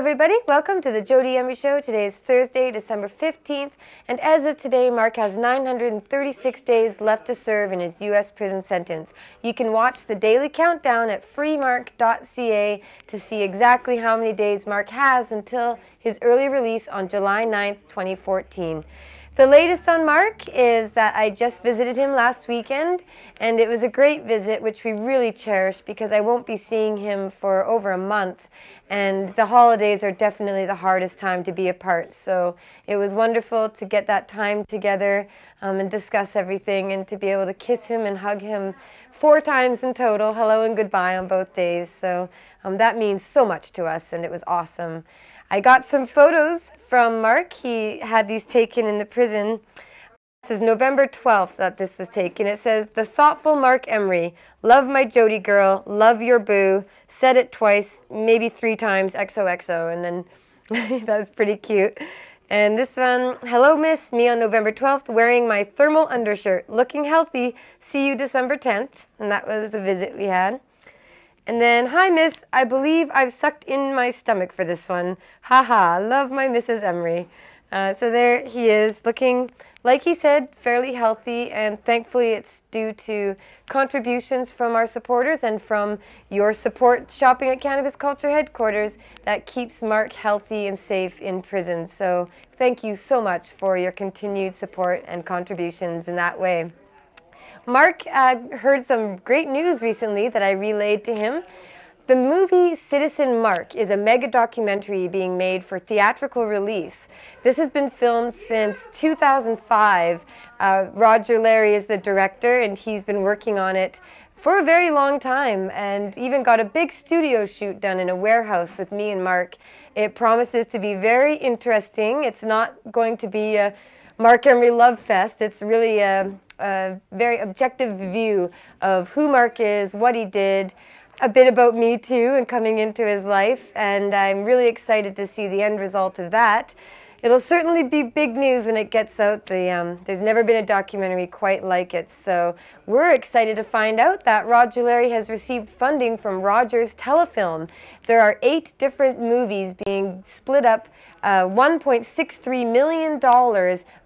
everybody, welcome to the Jodie Emery Show. Today is Thursday, December 15th, and as of today, Marc has 936 days left to serve in his U.S. prison sentence. You can watch the daily countdown at freemarc.ca to see exactly how many days Marc has until his early release on July 9th, 2014. The latest on Marc is that I just visited him last weekend, and it was a great visit, which we really cherish because I won't be seeing him for over a month, and the holidays are definitely the hardest time to be apart. So it was wonderful to get that time together and discuss everything, and to be able to kiss him and hug him 4 times in total, hello and goodbye on both days. So that means so much to us, and it was awesome. I got some photos from Marc. He had these taken in the prison. This was November 12th that this was taken. It says, "The thoughtful Marc Emery, love my Jodie girl, love your boo, said it twice, maybe 3 times, XOXO." And then that was pretty cute. And this one, "Hello miss, me on November 12th, wearing my thermal undershirt, looking healthy, see you December 10th. And that was the visit we had. And then, "Hi miss, I believe I've sucked in my stomach for this one. Haha, love my Mrs. Emery." So there he is, looking, like he said, fairly healthy, and thankfully it's due to contributions from our supporters and from your support shopping at Cannabis Culture headquarters that keeps Marc healthy and safe in prison. So thank you so much for your continued support and contributions in that way. Marc heard some great news recently that I relayed to him. The movie Citizen Marc is a mega documentary being made for theatrical release. This has been filmed since 2005. Roger Larry is the director, and he's been working on it for a very long time, and even got a big studio shoot done in a warehouse with me and Marc. It promises to be very interesting. It's not going to be a Marc Emery love fest. It's really a very objective view of who Marc is, what he did, a bit about me too and coming into his life, and I'm really excited to see the end result of that. It'll certainly be big news when it gets out. There's never been a documentary quite like it, so we're excited to find out that Roger Larry has received funding from Rogers Telefilm. There are 8 different movies being split up, $1.63 million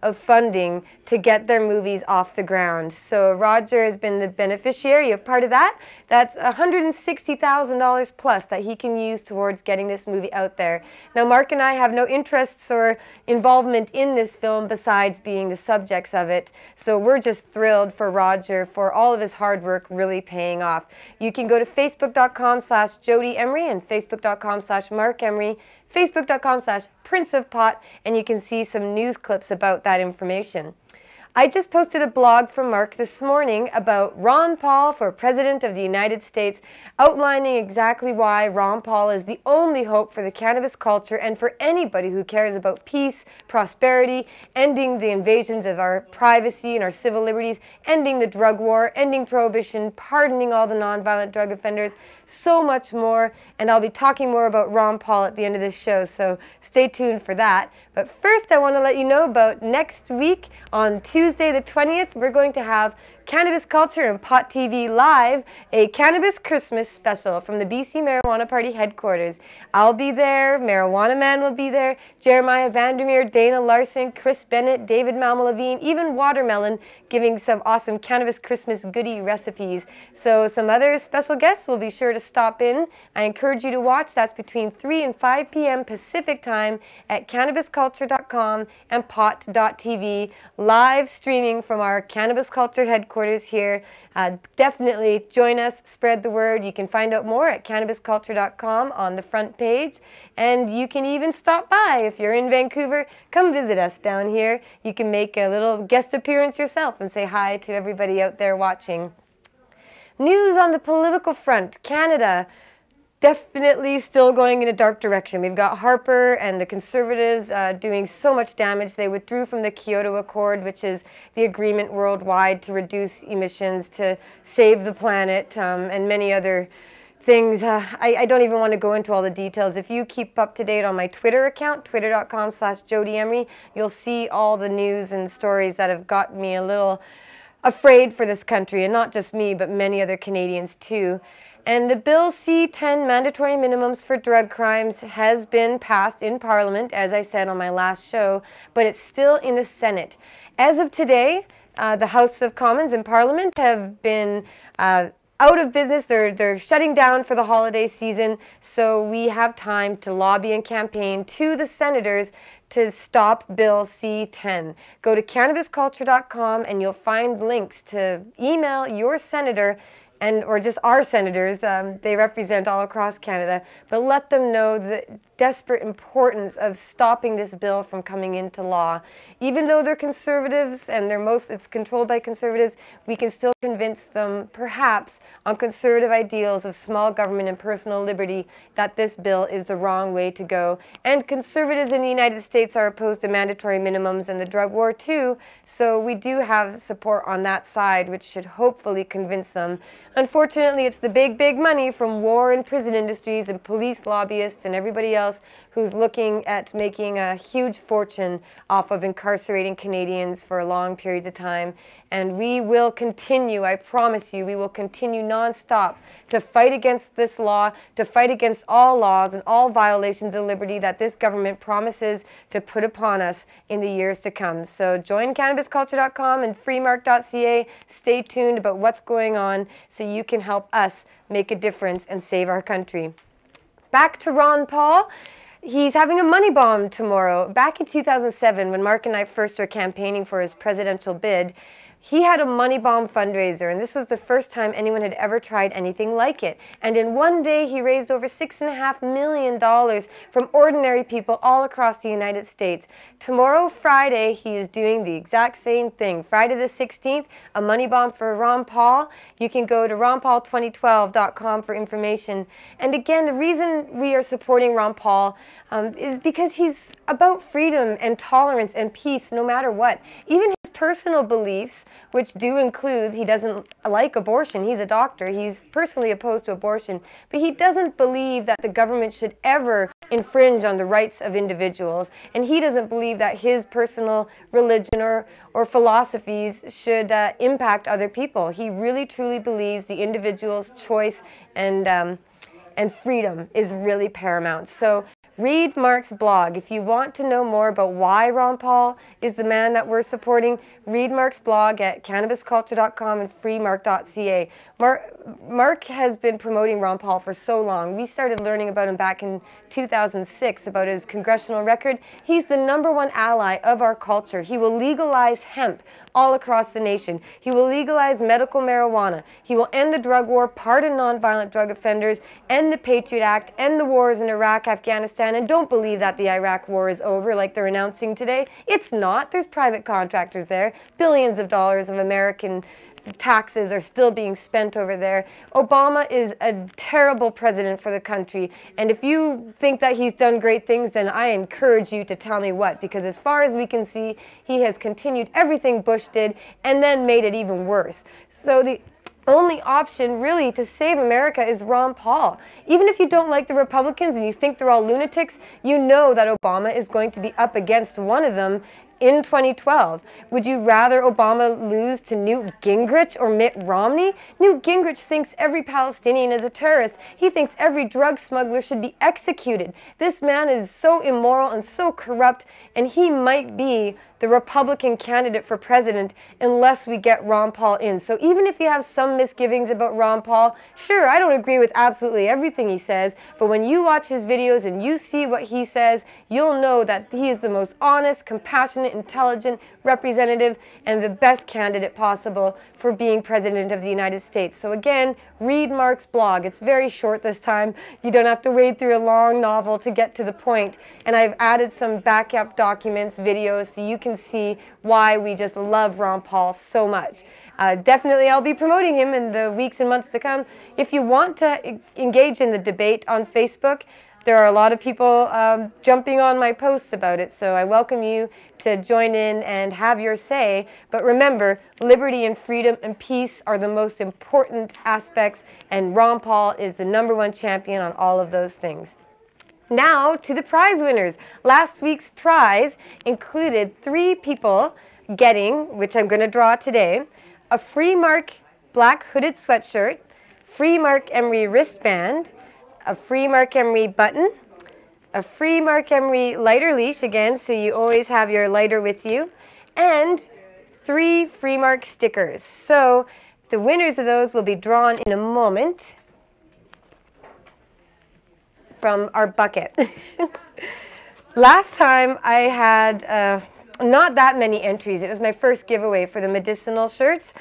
of funding to get their movies off the ground. So Roger has been the beneficiary of part of that. That's $160,000 plus that he can use towards getting this movie out there. Now Marc and I have no interests or involvement in this film besides being the subjects of it. So we're just thrilled for Roger for all of his hard work really paying off. You can go to facebook.com/Jodie Emery and facebook.com/Marc Emery, facebook.com/Prince of Pot, and you can see some news clips about that information. I just posted a blog from Marc this morning about Ron Paul for President of the United States, outlining exactly why Ron Paul is the only hope for the cannabis culture and for anybody who cares about peace, prosperity, ending the invasions of our privacy and our civil liberties, ending the drug war, ending prohibition, pardoning all the nonviolent drug offenders, so much more. And I'll be talking more about Ron Paul at the end of this show, so stay tuned for that. But first I want to let you know about next week on Tuesday the 20th, we're going to have Cannabis Culture and Pot TV Live, a Cannabis Christmas special from the BC Marijuana Party headquarters. I'll be there, Marijuana Man will be there, Jeremiah Vandermeer, Dana Larson, Chris Bennett, David Malmalevine, even Watermelon, giving some awesome Cannabis Christmas goodie recipes. So some other special guests will be sure to stop in. I encourage you to watch. That's between 3 and 5 p.m. Pacific time at cannabisculture.com and pot.tv, live streaming from our Cannabis Culture headquarters here. Definitely join us, spread the word. You can find out more at cannabisculture.com on the front page, and you can even stop by if you're in Vancouver. Come visit us down here. You can make a little guest appearance yourself and say hi to everybody out there watching. News on the political front. Canada definitely still going in a dark direction. We've got Harper and the Conservatives doing so much damage. They withdrew from the Kyoto Accord, which is the agreement worldwide to reduce emissions, to save the planet, and many other things. I don't even want to go into all the details. If you keep up to date on my Twitter account, twitter.com/Jodie Emery, you'll see all the news and stories that have got me a little afraid for this country, and not just me, but many other Canadians too. And the Bill C-10 mandatory minimums for drug crimes has been passed in Parliament, as I said on my last show, but it's still in the Senate. As of today, the House of Commons in Parliament have been out of business. They're shutting down for the holiday season, so we have time to lobby and campaign to the senators to stop Bill C-10. Go to cannabisculture.com and you'll find links to email your senator or just our senators. They represent all across Canada, but let them know the desperate importance of stopping this bill from coming into law. Even though they're conservatives and it's controlled by conservatives, we can still convince them, perhaps, on conservative ideals of small government and personal liberty, that this bill is the wrong way to go. And conservatives in the United States are opposed to mandatory minimums and the drug war too, so we do have support on that side, which should hopefully convince them. Unfortunately, it's the big money from war and prison industries and police lobbyists and everybody else who's looking at making a huge fortune off of incarcerating Canadians for long periods of time. And we will continue, I promise you, we will continue nonstop to fight against this law, to fight against all laws and all violations of liberty that this government promises to put upon us in the years to come. So join cannabisculture.com and freemark.ca. Stay tuned about what's going on so you can help us make a difference and save our country. Back to Ron Paul. He's having a money bomb tomorrow. Back in 2007, when Mark and I first were campaigning for his presidential bid, he had a money bomb fundraiser, and this was the first time anyone had ever tried anything like it. And in one day, he raised over $6.5 million from ordinary people all across the United States. Tomorrow, Friday, he is doing the exact same thing. Friday the 16th, a money bomb for Ron Paul. You can go to ronpaul2012.com for information. And again, the reason we are supporting Ron Paul is because he's about freedom and tolerance and peace no matter what. Even his personal beliefs, which do include he doesn't like abortion. He's a doctor. He's personally opposed to abortion. But he doesn't believe that the government should ever infringe on the rights of individuals. And he doesn't believe that his personal religion or philosophies should impact other people. He really truly believes the individual's choice and freedom is really paramount. So read Mark's blog. If you want to know more about why Ron Paul is the man that we're supporting, read Mark's blog at cannabisculture.com and freemark.ca. Mark has been promoting Ron Paul for so long. We started learning about him back in 2006, about his congressional record. He's the #1 ally of our culture. He will legalize hemp all across the nation. He will legalize medical marijuana. He will end the drug war, pardon nonviolent drug offenders, end the Patriot Act, end the wars in Iraq, Afghanistan, and don't believe that the Iraq war is over like they're announcing today. It's not. There's private contractors there. Billions of dollars of American taxes are still being spent over there. Obama is a terrible president for the country, and if you think that he's done great things, then I encourage you to tell me what, because as far as we can see, he has continued everything Bush did and then made it even worse. So the only option really to save America is Ron Paul. Even if you don't like the Republicans and you think they're all lunatics, you know that Obama is going to be up against one of them in 2012. Would you rather Obama lose to Newt Gingrich or Mitt Romney? Newt Gingrich thinks every Palestinian is a terrorist. He thinks every drug smuggler should be executed. This man is so immoral and so corrupt, and he might be the Republican candidate for president unless we get Ron Paul in. So even if you have some misgivings about Ron Paul, sure, I don't agree with absolutely everything he says, but when you watch his videos and you see what he says, you'll know that he is the most honest, compassionate, intelligent representative and the best candidate possible for being president of the United States. So again, read Mark's blog. It's very short this time. You don't have to wade through a long novel to get to the point. And I've added some backup documents, videos, so you can see why we just love Ron Paul so much. Definitely I'll be promoting him in the weeks and months to come. If you want to engage in the debate on Facebook, there are a lot of people jumping on my posts about it, so I welcome you to join in and have your say. But remember, liberty and freedom and peace are the most important aspects, and Ron Paul is the #1 champion on all of those things. Now to the prize winners. Last week's prize included 3 people getting, which I'm going to draw today, a free Marc black hooded sweatshirt, free Marc Emery wristband, a free Marc Emery button, a free Marc Emery lighter leash, again, so you always have your lighter with you, and 3 free Marc stickers. So the winners of those will be drawn in a moment from our bucket. Last time I had not that many entries. It was my first giveaway for the medicinal shirts,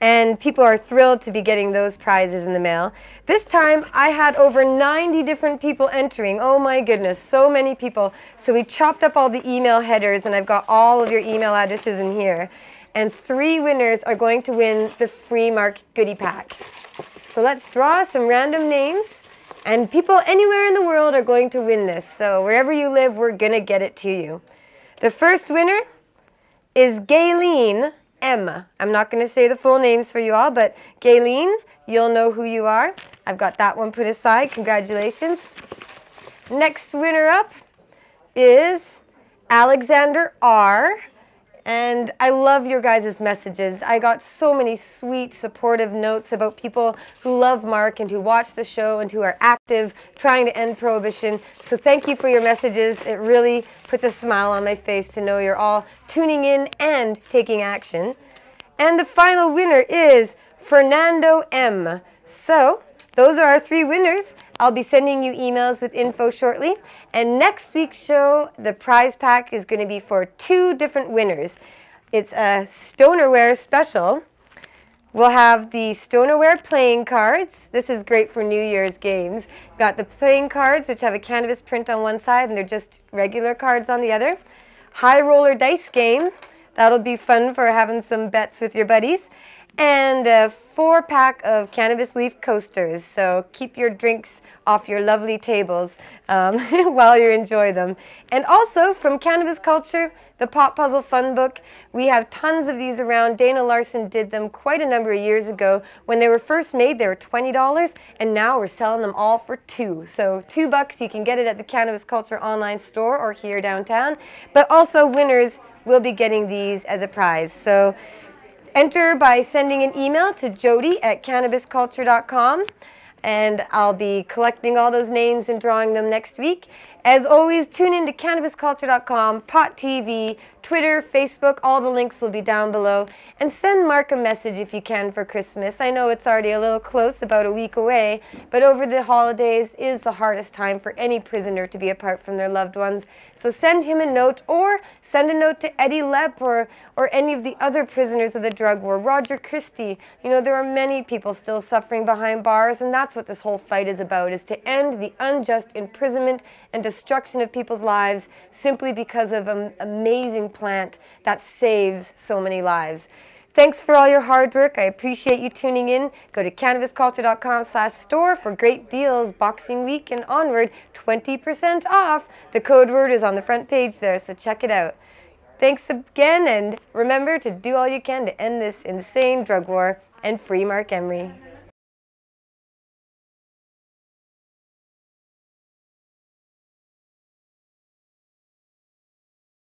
and people are thrilled to be getting those prizes in the mail. This time I had over 90 different people entering. Oh my goodness, so many people. So we chopped up all the email headers, and I've got all of your email addresses in here. And 3 winners are going to win the free Marc goodie pack. So let's draw some random names, and people anywhere in the world are going to win this. So wherever you live, we're gonna get it to you. The first winner is Gayleen M. I'm not going to say the full names for you all, but Gayleen, you'll know who you are. I've got that one put aside. Congratulations. Next winner up is Alexander R. And I love your guys' messages. I got so many sweet, supportive notes about people who love Marc and who watch the show and who are active trying to end prohibition. So thank you for your messages. It really puts a smile on my face to know you're all tuning in and taking action. And the final winner is Fernando M. So those are our 3 winners. I'll be sending you emails with info shortly. And next week's show, the prize pack is going to be for 2 different winners. It's a Stonerware special. We'll have the Stonerware playing cards. This is great for New Year's games. Got the playing cards, which have a cannabis print on one side, and they're just regular cards on the other. High roller dice game. That'll be fun for having some bets with your buddies. And a 4-pack of cannabis leaf coasters. So keep your drinks off your lovely tables while you enjoy them. And also from Cannabis Culture, the Pop Puzzle Fun Book. We have tons of these around. Dana Larson did them quite a number of years ago. When they were first made, they were $20, and now we're selling them all for $2. So $2, you can get it at the Cannabis Culture online store or here downtown. But also winners will be getting these as a prize. So enter by sending an email to jodie@cannabisculture.com, and I'll be collecting all those names and drawing them next week. As always, tune in to cannabisculture.com, Pot TV, Twitter, Facebook. All the links will be down below. And send Marc a message if you can for Christmas. I know it's already a little close, about a week away, but over the holidays is the hardest time for any prisoner to be apart from their loved ones. So send him a note, or send a note to Eddie Lepp or any of the other prisoners of the drug war. Roger Christie. You know, there are many people still suffering behind bars, and that's what this whole fight is about, is to end the unjust imprisonment and destruction of people's lives simply because of an amazing plant that saves so many lives. Thanks for all your hard work. I appreciate you tuning in. Go to cannabisculture.com/store for great deals. Boxing Week and onward, 20% off. The code word is on the front page there, so check it out. Thanks again, and remember to do all you can to end this insane drug war and free Marc Emery.